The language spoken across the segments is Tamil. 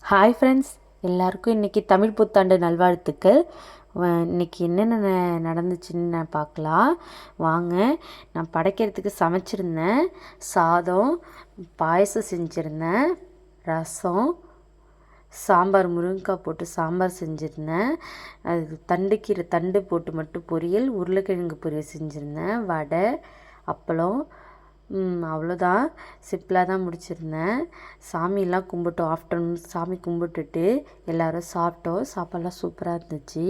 ஹாய் ஃப்ரெண்ட்ஸ், எல்லாருக்கும் இன்றைக்கி தமிழ் புத்தாண்டு நல்வாழ்த்துக்கள். இன்றைக்கி என்னென்ன நடந்துச்சுன்னு நான் பார்க்கலாம் வாங்க. நான் படைக்கிறதுக்கு சமைச்சிருந்தேன். சாதம், பாயசம் செஞ்சுருந்தேன், ரசம், சாம்பார், முருங்கைக்காய் போட்டு சாம்பார் செஞ்சுருந்தேன். அது தண்டு போட்டு மட்டும் பொரியல், உருளைக்கிழங்கு பொரியல் செஞ்சுருந்தேன், வடை, அப்பளம். அவ்வளோதான், சிம்பிளாக தான் முடிச்சிருந்தேன். சாமியெல்லாம் கும்பிட்டோம். ஆஃப்டர்நூன் சாமி கும்பிட்டுட்டு எல்லோரும் சாப்பிட்டோம். சாப்பாடெலாம் சூப்பராக இருந்துச்சு.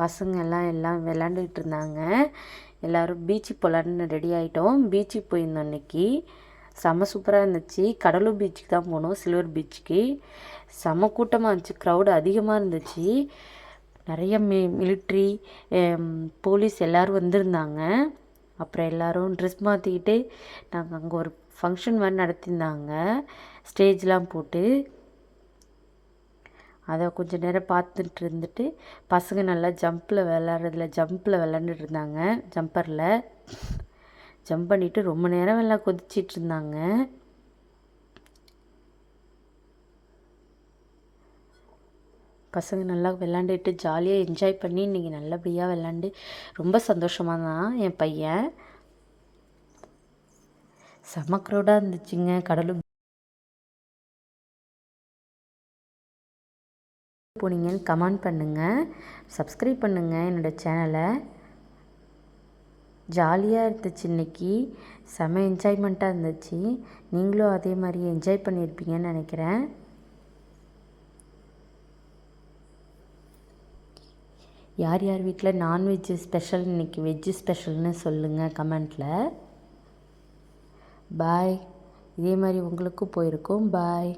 பசங்க எல்லாம் விளாண்டுக்கிட்டு இருந்தாங்க. எல்லோரும் பீச்சுக்கு போகலான்னு ரெடி ஆகிட்டோம். பீச்சுக்கு போயிருந்தோம் அன்றைக்கி. செம்ம சூப்பராக இருந்துச்சு. கடலூர் பீச்சுக்கு தான் போனோம், சில்வர் பீச்சுக்கு. செம்ம கூட்டமாக இருந்துச்சு, க்ரௌடு அதிகமாக இருந்துச்சு. நிறைய மிலிட்ரி, போலீஸ் எல்லோரும் வந்திருந்தாங்க. அப்புறம் எல்லோரும் ட்ரெஸ் மாற்றிக்கிட்டு நாங்கள் அங்கே ஒரு ஃபங்க்ஷன் மாதிரி நடத்தியிருந்தாங்க, ஸ்டேஜ்லாம் போட்டு. அதை கொஞ்சம் நேரம் பார்த்துட்டு இருந்துட்டு பசங்க நல்லா ஜம்பில் விளாண்டுட்டு இருந்தாங்க. ஜம்பரில் ஜம்ப் பண்ணிவிட்டு ரொம்ப நேரம் எல்லாம் கொதிச்சிட்டு இருந்தாங்க. பசங்க நல்லா விளாண்டுட்டு ஜாலியாக என்ஜாய் பண்ணி இன்றைக்கி நல்லபடியாக விளாண்டு ரொம்ப சந்தோஷமாக தான் என் பையன். செம்ம க்ரௌடாக இருந்துச்சுங்க. கடலூர் போனீங்கன்னு கமெண்ட் பண்ணுங்கள், சப்ஸ்கிரைப் பண்ணுங்கள் என்னோடய சேனலை. ஜாலியாக இருந்துச்சு இன்றைக்கி, செம்ம என்ஜாய்மெண்ட்டாக இருந்துச்சு. நீங்களும் அதே மாதிரி என்ஜாய் பண்ணியிருப்பீங்கன்னு நினைக்கிறேன். யார் யார் வீட்டில் நான்வெஜ்ஜு ஸ்பெஷல், இன்றைக்கி வெஜ்ஜு ஸ்பெஷல்னு சொல்லுங்கள் கமெண்ட்டில். பாய். இதே மாதிரி உங்களுக்கும் போயிருக்கோம். பாய்.